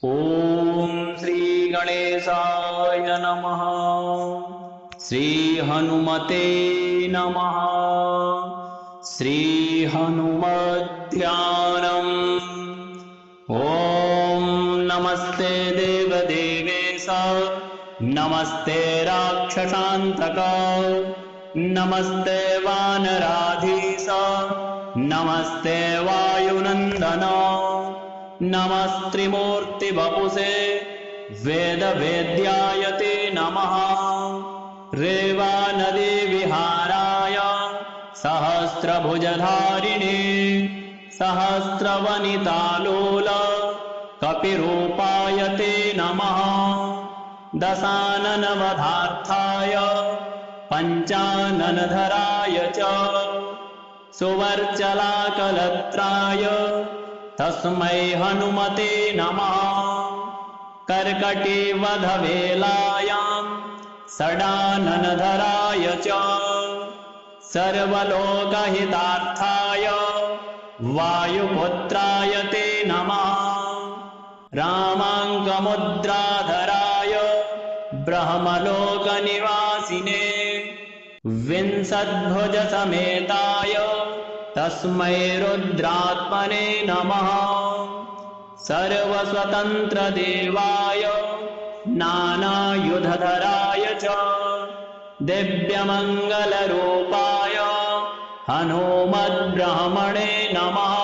ॐ श्री गणेशाय नमः। श्री हनुमते नमः। श्री हनुमध्यानम्। ॐ नमस्ते देवदेवेश। नमस्ते राक्षसान्तक। नमस्ते वानराधीश। नमस्ते वायुनन्दन। नमस्त्रिमूर्तिवपुषे वेदवेद्याय ते नमः। रेवानदी विहाराय सहस्रभुजधारिणे सहस्रवनितालोल कपिरूपाय ते नमः। दशाननवधार्थाय पञ्चाननधराय च सुवर्चलाकलत्राय तस्मै हनुमते नमः। कर्कटीवधवेलायां षडाननधराय च सर्वलोकहितार्थाय वायुपुत्राय ते नमः। रामाङ्गमुद्राधराय ब्रह्मलोकनिवासिने विंशद्भुजसमेताय तस्मै रुद्रात्मने नमः। सर्वस्वतन्त्रदेवाय नानायुधधराय च दिव्यमङ्गलरूपाय हनुमद्ब्रह्मणे नमः।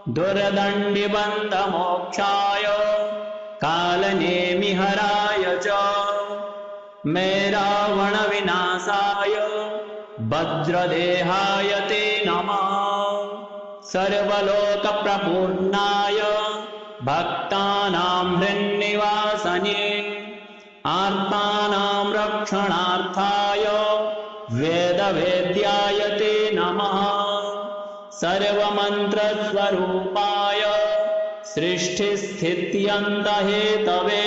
दुर्दण्डिबन्धमोक्षाय कालनेमिहराय च मेरावणविनाशाय वज्रदेहाय ते नमः। सर्वलोकप्रपूर्णाय भक्तानां हृन्निवासने आर्तानां रक्षणार्थाय वेदवेद्याय ते नमः। सर्वमन्त्रस्वरूपाय सृष्टिस्थित्यन्तहेतवे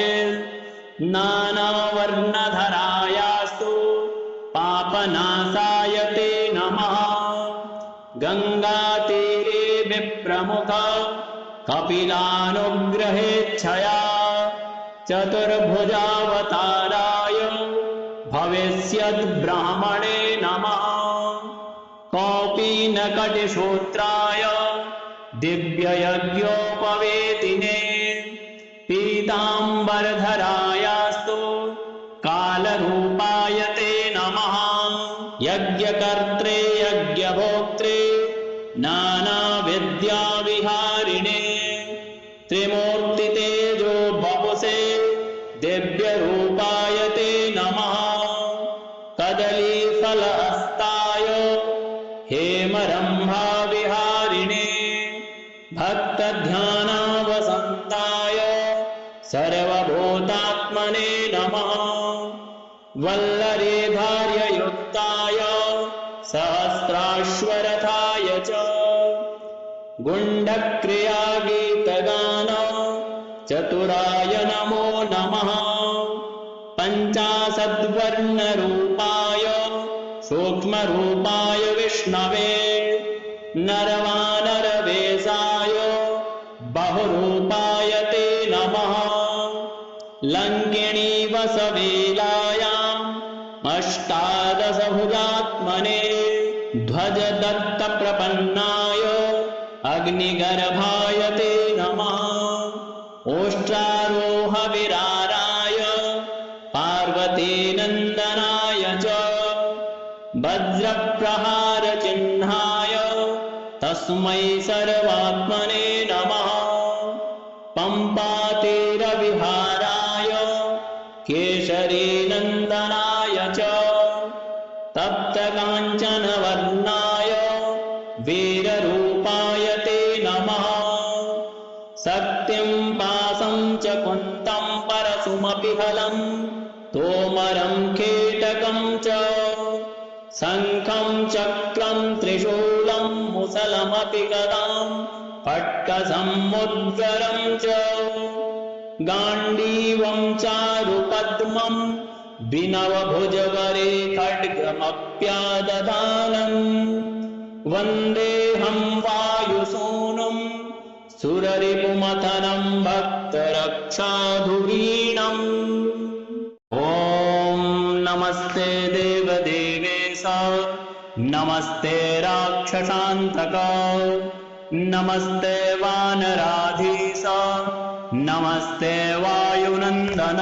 नानावर्णधरायास्तु पापनाशाय ते नमः। गङ्गातीरे विप्रमुख कपिलानुग्रहेच्छया चतुर्भुजावताराय भविष्यद्ब्रह्मणे नमः। कौपीनकटिसूत्राय दिव्ययज्ञोपवेतिने पीताम्बरधरायास्तु कालरूपाय ते नमः। यज्ञकर्त्रे यज्ञभोक्त्रे नानाविद्याविहारिणे त्रिमूर्तितेजो वपुषे दिव्यरूपाय ते नमः। कदलीफलहस्ताय हेमरम्भाविहारिणे भक्तध्यानावसन्ताय सर्वभूतात्मने नमः। वल्लरीधार्ययुक्ताय सहस्राश्वरथाय च गुण्डक्रियागीतगान चतुराय नमो नमः। पञ्चाशद्वर्णरूपाय सूक्ष्मरूपाय विष्णवे नरवानरवेशाय बहुरूपाय ते नमः। लङ्किणी वसवेलायाम् अष्टादशभुजात्मने ध्वजदत्तप्रपन्नाय अग्निगर्भाय ते नमः। ओष्ट्रारोहविराराय पार्वतीनन्दनाय च वज्रप्रहारचिह्नाय तस्मै सर्वात्मने नमः। पम्पातीरविहाराय केशरीनन्दनाय च तप्तकाञ्चनवर्णाय वीररूपाय ते नमः। शक्तिं पाशं च कुन्तं परशुमपि फलं तोमरं कीटकं च शङ्खं चक्रं त्रिशूलं मुसलमपि गदां पट्टसमुद्गरं च गाण्डीवं चारुपद्मं विनवभुजगरे खड्गमप्यादधानम् वन्देऽहं वायुसूनुं सुररिपुमथनं भक्तरक्षाधुरीणम्। ॐ नमस्ते देवदेवेश, नमस्ते राक्षसान्तक, नमस्ते वानराधीश, नमस्ते वायुनन्दन,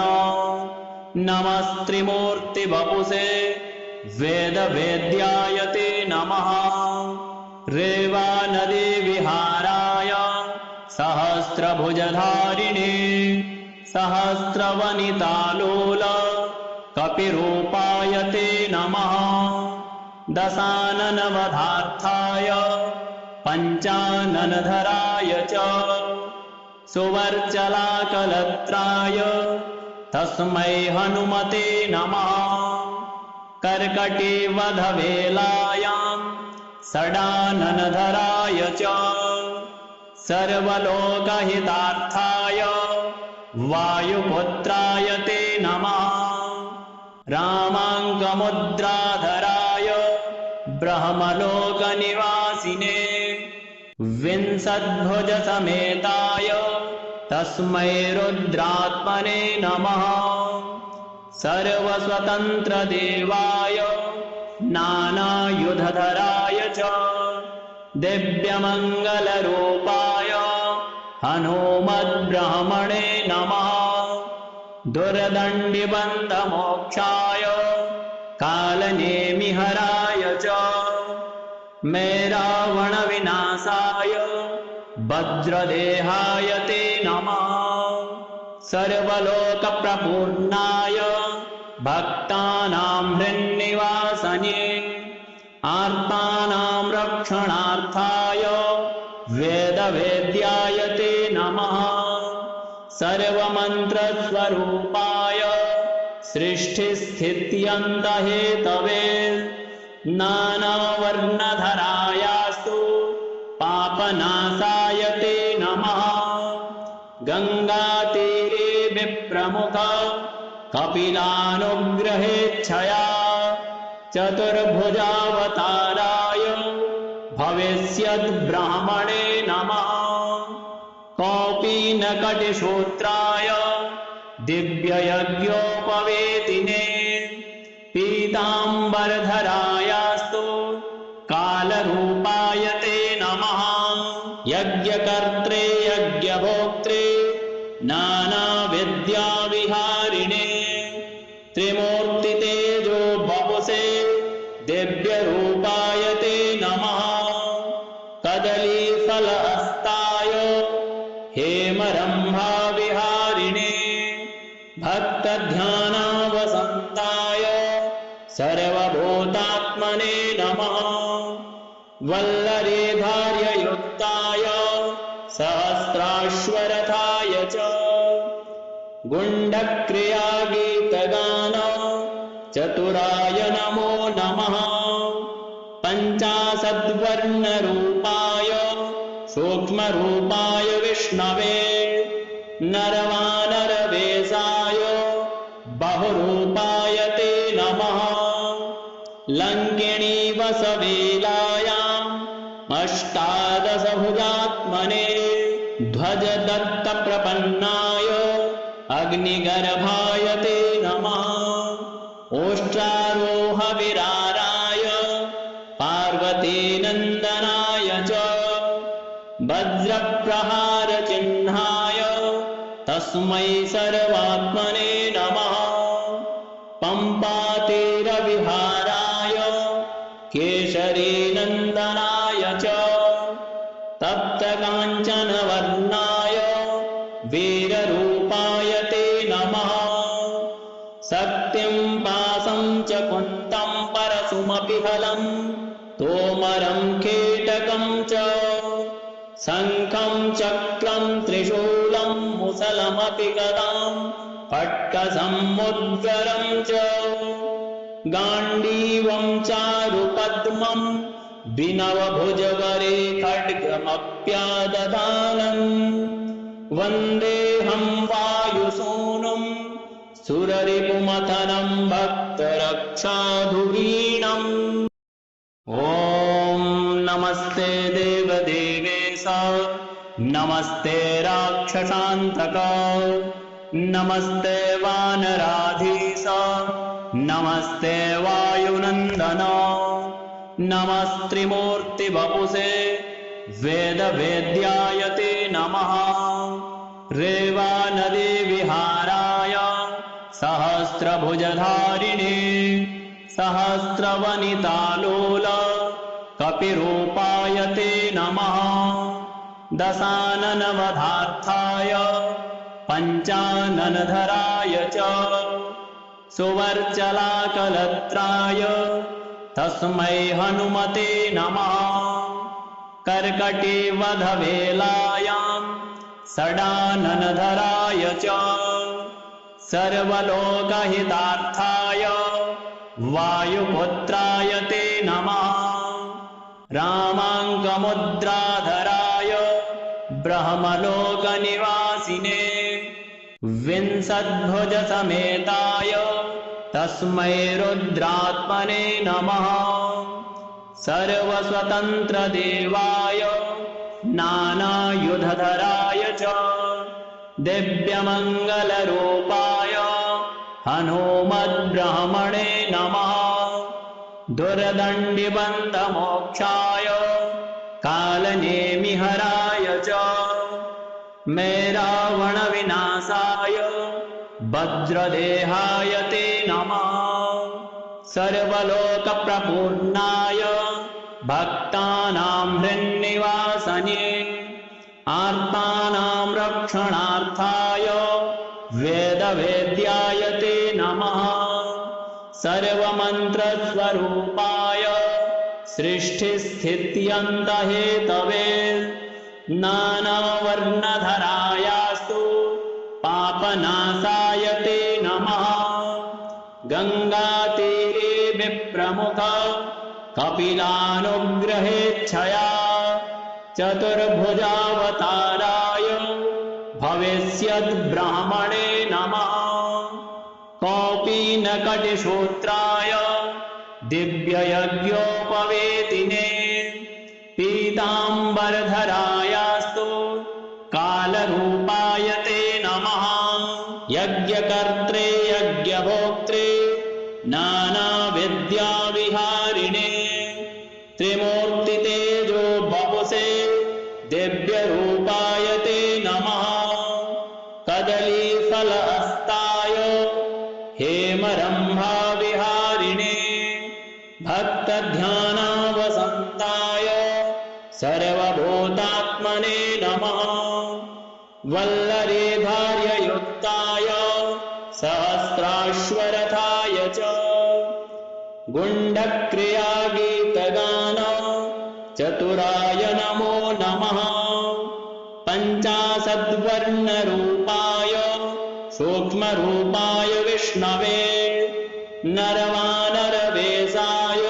नमस्त्रिमूर्तिवपुषे वेदवेद्याय ते नमः। रेवानदीविहाराय सहस्रभुजधारिणे, सहस्रवनितालोल कपिरूपाय ते नमः। दशाननवधार्थाय पञ्चाननधराय च, सुवर्चलाकलत्राय तस्मै हनुमते नमः। कर्कटीवधवेलायां षडाननधराय च, सर्वलोकहितार्थाय वायुपुत्राय ते नमः। रामाङ्गमुद्राधराय ब्रह्मलोकनिवासिने, विंशद्भुजसमेताय तस्मै रुद्रात्मने नमः। सर्वस्वतन्त्रदेवाय नानायुधधराय च, दिव्यमङ्गलरूपाय हनुमद्ब्रह्मणे नमः। दुर्दण्डिबन्धमोक्षाय कालनेमिहराय च, मेरावणविनाशाय वज्रदेहाय ते नमः। सर्वलोकप्रपूर्णाय भक्तानां हृन्निवासने, आर्तानां रक्षणार्थाय वेदवेद्याय ते नमः। सर्वमन्त्रस्वरूपाय सृष्टिस्थित्यन्तहेतवे, नानावर्णधरायास्तु पापनाशाय ते नमः। गङ्गातीरे विप्रमुख कपिलानुग्रहेच्छया, चतुर्भुजावताराय भविष्यद्ब्रह्मणे नमः। कौपीनकटिसूत्राय दिव्ययज्ञोपवेतिने, पीताम्बरधरायास्तु कालरूपाय ते नमः। यज्ञकर्त्रे यज्ञभोक्त्रे नानाविद्याविहारिणे, त्रिमूर्तितेजो वपुषे दिव्यरूपाय ते नमः। कदलीफलहस्ताय हेमरम्भाविहारिणे, भक्तध्यानावसन्ताय सर्वभूतात्मने नमः। वल्लरीधार्ययुक्ताय सहस्राश्वरथाय च, गुण्डक्रियागीतगान चतुराय नमो नमः। पञ्चाशद्वर्णरूपाय सूक्ष्मरूपाय विष्णवे, नरवानरवेशाय बहुरूपाय ते नमः। लङ्किणी वसवेलायाम् अष्टादशभुजात्मने, ध्वजदत्तप्रपन्नाय अग्निगर्भाय ते नमः। ओष्ट्रारोहविराराय पार्वतीनन्दनाय च, वज्रप्रहारचिह्नाय तस्मै सर्वात्मने नमः। पम्पातीरविहाराय केशरीनन्दनाय च, तप्तकाञ्चनवर्णाय वीररूपाय ते नमः। शक्तिं पाशं च कुन्तं परशुमपि फलं, तोमरं कीटकं च, शङ्खं चक्रं त्रिशूलं मुसलमपि गदां खड्गसमुद्गरं च, गाण्डीवं चारुपद्मं विनवभुजगरे खड्गमप्यादधानं, वन्देऽहं वायुसूनुं सुररिपुमथनं भक्तरक्षाधुरीणम्। ॐ नमस्ते देवदेवेश, नमस्ते नमस्ते राक्षसान्तक नमस्ते वानराधीश नमस्ते वायुनन्दन नमस्त्रिमूर्तिवपुषे वेदवेद्याय ते नमः रेवानदीविहाराय सहस्रभुजधारिणे सहस्रवनितालोल कपिरूपाय ते नमः दशाननवधार्थाय पञ्चाननधराय च सुवर्चलाकलत्राय तस्मै हनुमते नमः कर्कटीवधवेलायां षडाननधराय च सर्वलोकहितार्थाय वायुपुत्राय ते नमः रामाङ्गमुद्राधराय ब्रह्मलोकनिवासिने विंशद्भुजसमेताय तस्मै रुद्रात्मने नमः सर्वस्वतन्त्रदेवाय नानायुधधराय च दिव्यमङ्गलरूपाय हनुमद्ब्रह्मणे नमः दुर्दण्डिबन्धमोक्षाय कालनेमिहराय च मेरावणविनाशाय वज्रदेहाय ते नमः सर्वलोकप्रपूर्णाय भक्तानां हृन्निवासने आर्तानां रक्षणार्थाय वेदवेद्याय ते नमः सर्वमन्त्रस्वरूपाय सृष्टिस्थित्यन्तहेतवे नानावर्णधरायास्तु पापनाशाय ते नमः गङ्गातीरे विप्रमुख कपिलानुग्रहेच्छया चतुर्भुजावताराय भविष्यद्ब्रह्मणे नमः कौपीनकटिसूत्राय दिव्ययज्ञोपवेतिने पीताम्बरधरायास्तु कालरूपाय ते नमः यज्ञकर्त्रे यज्ञभोक्त्रे नानाविद्याविहारिणे त्रिमूर्तितेजो वपुषे दिव्यरूपाय ते नमः कदलीफलहस्ताय हेमरम्भाविहारिणे भक्तध्यानावसन्ताय सर्वभूतात्मने नमः वल्लरीधार्ययुक्ताय सहस्राश्वरथाय च गुण्डक्रियागीतगान चतुराय नमो नमः पञ्चाशद्वर्णरूपाय सूक्ष्मरूपाय विष्णवे नरवानरवेशाय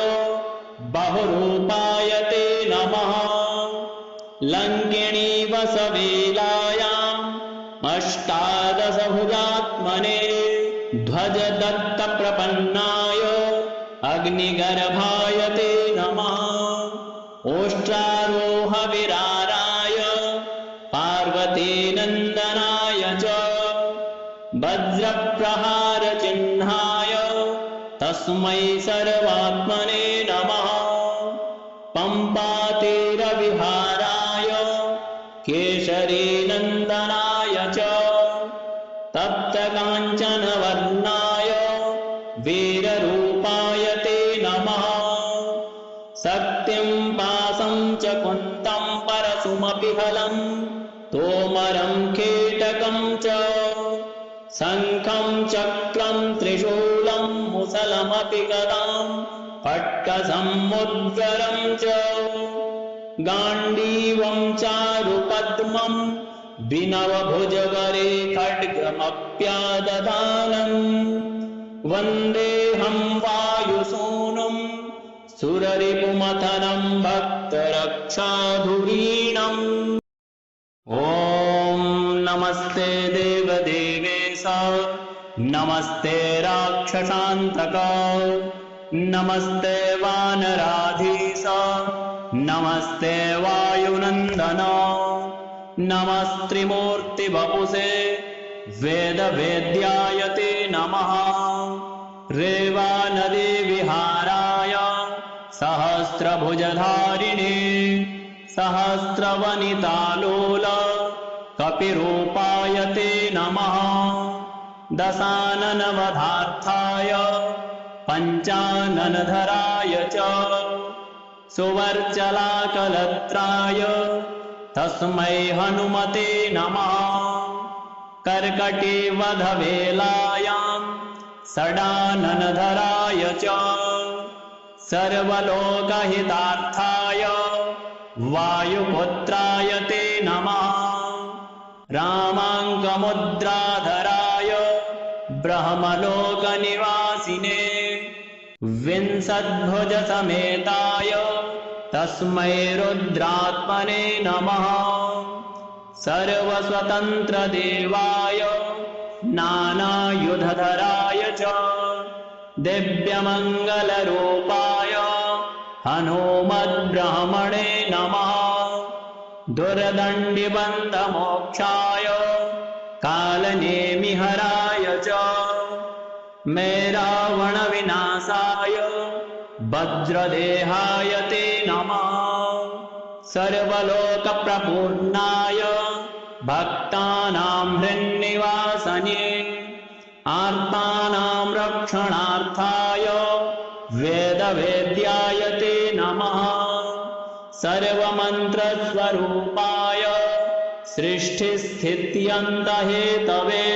बहुरूपाय ते नमः लङ्किणी वसवेलायाम् अष्टादशभुजात्मने ध्वजदत्तप्रपन्नाय अग्निगर्भाय ते नमः ओष्ट्रारोहविराराय पार्वतीनन्दनाय च वज्रप्रहारचिह्नाय तस्मै सर्वात्मने नमः पम्पातीरविहाराय केशरीनन्दनाय च तप्तकाञ्चनवर्णाय वीररूपाय ते नमः शक्तिं पाशं च कुन्तं परशुमपि फलं तोमरं कीटकं च शङ्खं चक्रं त्रिशूलं मुसलमपि गदां पट्टसमुद्गरं च गाण्डीवं चारुपद्मं विनवभुजगरे खड्गमप्यादधानम् वन्देऽहं वायुसूनुं सुररिपुमथनं भक्तरक्षाधुरीणम् ॐ नमस्ते देवदेवेश नमस्ते राक्षसान्तक नमस्ते वानराधीश नमस्ते वायुनन्दन नमस्त्रिमूर्तिवपुषे वेदवेद्याय ते नमः। रेवानदीविहाराय सहस्रभुजधारिणे सहस्रवनितालोल कपिरूपाय ते नमः। दशाननवधार्थाय पञ्चाननधराय च सुवर्चलाकलत्राय तस्मै हनुमते नमः। कर्कटीवधवेलायां षडाननधराय च सर्वलोकहितार्थाय वायुपुत्राय ते नमः। रामाङ्कमुद्राधराय ब्रह्मलोकनिवासिने विंशद्भुजसमेताय तस्मै रुद्रात्मने नमः। सर्वस्वतन्त्रदेवाय नानायुधधराय च दिव्यमङ्गलरूपाय हनुमद्ब्रह्मणे नमः। दुर्दण्डिबन्धमोक्षाय कालनेमिहराय च मेरावणविनाशाय वज्रदेहाय ते नमः। सर्वलोकप्रपूर्णाय भक्तानां हृन्निवासने आर्तानां रक्षणार्थाय वेदवेद्याय ते नमः। सर्वमन्त्रस्वरूपाय सृष्टिस्थित्यन्तहेतवे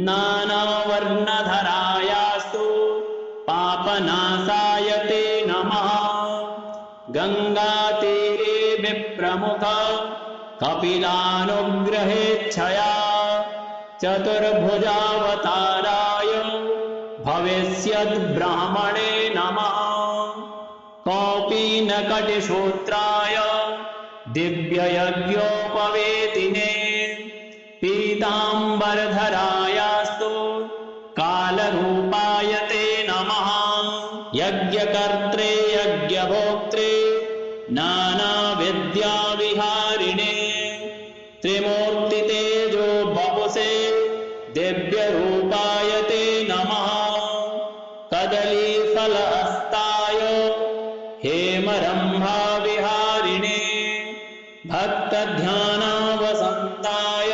नानावर्णधरायास्तु पापनाशाय ते नमः। गङ्गातीरे विप्रमुख कपिलानुग्रहेच्छया चतुर्भुजावताराय भविष्यद्ब्रह्मणे नमः। कौपीनकटिसूत्राय दिव्ययज्ञोपवेतिने पीताम्बरधरायास्तु कालरूपाय ते नमः। यज्ञकर्त्रे यज्ञभोक्त्रे नानाविद्याविहारिणे त्रिमूर्तितेजो वपुषे दिव्यरूपाय ते नमः। कदलीफलहस्ताय हेमरम्भाविहारिणे भक्तध्यानावसन्ताय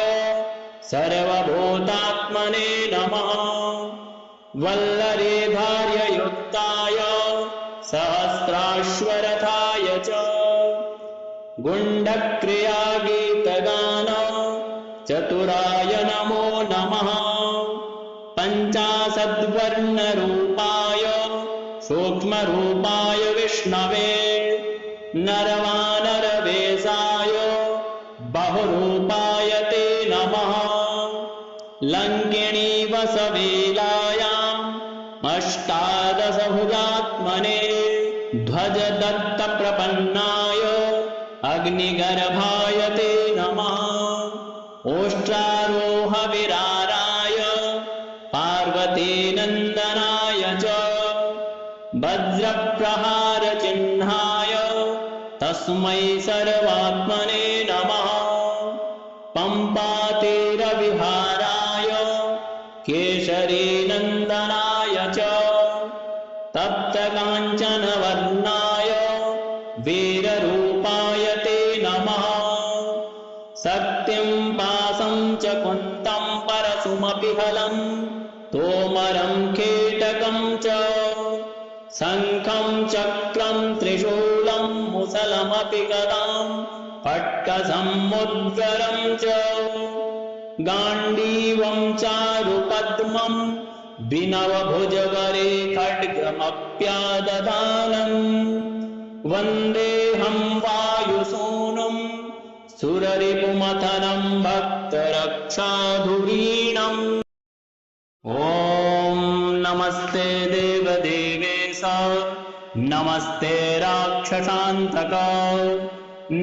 सर्वभूतात्मने नमः। वल्लरीधार्ययुक्ताय सहस्राश्वरथाय च गुण्डक्रियागीतगान चतुराय नमो नमः। पञ्चाशद्वर्णरूपाय सूक्ष्मरूपाय विष्णवे नरवानरवेशाय बहुरूपाय ते नमः। लङ्किणी वसवेलायाम् अष्टादशभुजात्मने ध्वजदत्तप्रपन्नाय अग्निगर्भाय ते नमः। ओष्ट्रारोहविराराय पार्वतीनन्दनाय च वज्रप्रहारचिह्नाय तस्मै सर्वात्मने नमः। पम्पातीरविहाराय केशरीनन्दनाय च तप्तकाञ्चनवर्णाय वीररूपाय ते नमः। शक्तिं पाशं च कुन्तं परशुमपि हलं तोमरं कीटकं च शङ्खं चक्रं त्रिशूलं मुसलमपि गदां पट्टसमुद्गरं च गाण्डीवं चारुपद्मं विनवभुजगरे खड्गमप्यादधानम् वन्देऽहं वायुसूनुं सुररिपुमथनं भक्तरक्षाधुरीणम्। ॐ नमस्ते देवदेवेश नमस्ते राक्षसान्तक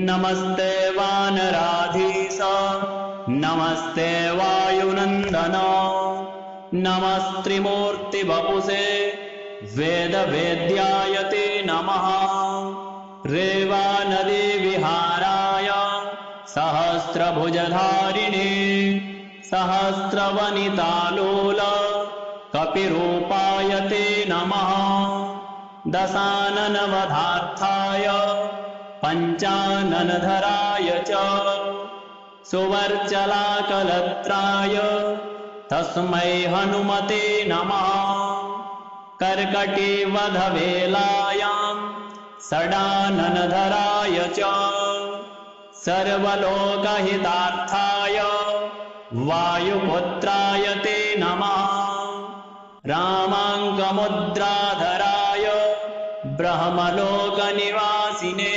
नमस्ते वानराधीश नमस्ते वायुनन्दन नमस्त्रिमूर्तिवपुषे वेदवेद्याय ते नमः। रेवानदीविहाराय सहस्र सहस्रभुजधारिणे सहस्रवनितालोल कपिरूपाय ते नमः दशाननवधार्थाय पञ्चाननधराय च सुवर्चलाकलत्राय तस्मै हनुमते नमः कर्कटीवधवेलायां षडाननधराय च सर्वलोकहितार्थाय वायुपुत्राय ते नमः रामाङ्कमुद्राधराय ब्रह्मलोकनिवासिने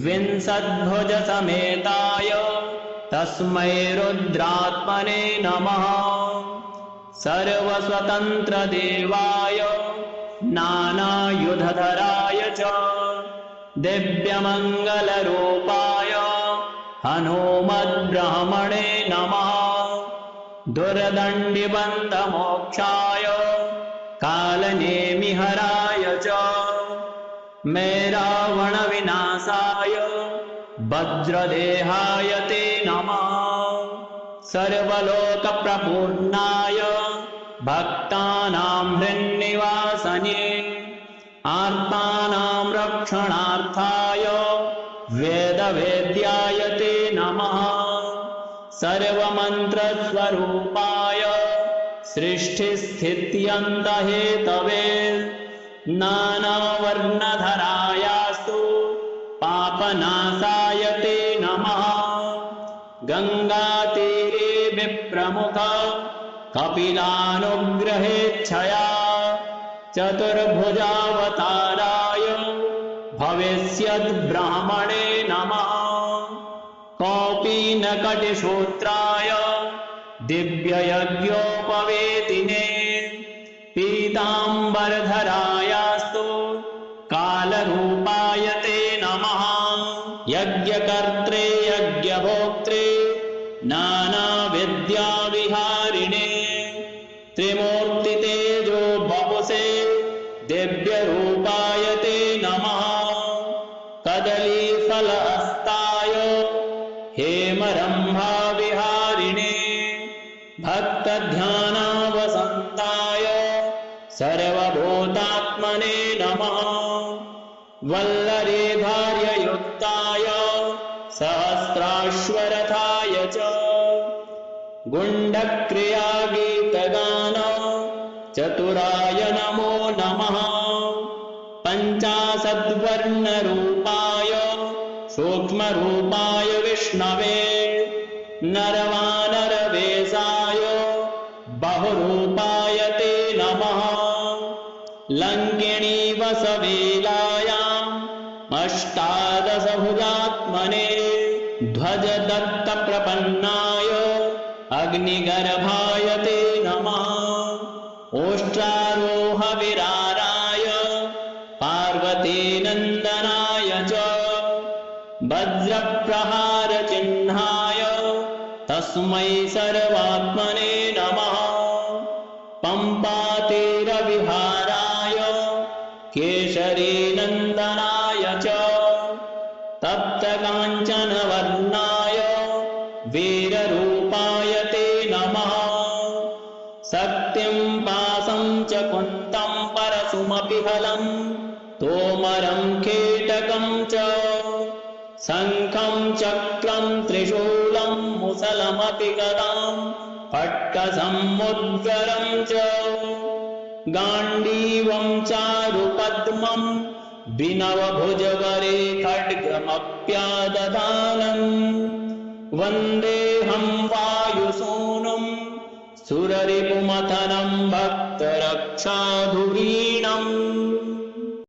विंशद्भुजसमेताय तस्मै रुद्रात्मने नमः सर्वस्वतन्त्रदेवाय नानायुधधराय च दिव्यमङ्गलरूपाय हनुमद्ब्रह्मणे नमः दुर्दण्डिबन्धमोक्षाय कालनेमिहराय च मेरावणविनाशाय वज्रदेहाय ते नमः सर्वलोकप्रपूर्णाय भक्तानां हृन्निवासने आर्तानां रक्षणार्थाय वेदवेद्याय ते नमः सर्वमन्त्रस्वरूपाय सृष्टिस्थित्यन्तहेतवे नानावर्णधरायास्तु पापनाशाय ते नमः गङ्गातीरे विप्रमुख कपिलानुग्रहेच्छया चतुर्भुजावताराय भविष्यद्ब्रह्मणे नमः कौपीनकटिसूत्राय दिव्ययज्ञोपवेतिने पीताम्बरधरायास्तु कालरूपाय ते नमः यज्ञकर्त्रे यज्ञभोक्त्रे नानाविद्याविहारिणे त्रिमूर्तितेजो बपुषे दिव्यरूपाय ते नमः कदलीफलहस्ताय हेमरम्भाविहारिणे भक्तध्यानावसन्ताय सर्वभूतात्मने नमः वल्लरीधार्ययुक्ताय सहस्राश्वरथाय च गुण्डक्रियागीतगान चतुराय नमो नमः पञ्चाशद्वर्णरूपाय सूक्ष्मरूपाय विष्णवे नरवानरवेशाय बहुरूपाय ते नमः लङ्किणी वसवेलायाम् अष्टादशभुजात्मने ध्वजदत्तप्रपन्नाय अग्निगर्भाय ते नमः ओष्ट्रारोहविराराय पार्वतीनन्दनाय च वज्रप्रहारचिह्नाय तस्मै सर्वात्मने नमः पम्पातीरविहाराय केशरीनन्दनाय च तप्तकाञ्चनवर्णाय वीररूपाय ते नमः शक्तिं पाशं च कुन्तं परशुमपि हलं तोमरं कीटकं च शङ्खं चक्रं त्रिशूलं मुसलमपि गदां पट्टसमुद्गरं च गाण्डीवं चारुपद्मं विनवभुजगरे खड्गमप्यादधानं वन्देऽहं वायुसूनुं सुररिपुमथनं भक्तरक्षाधुरीणम्।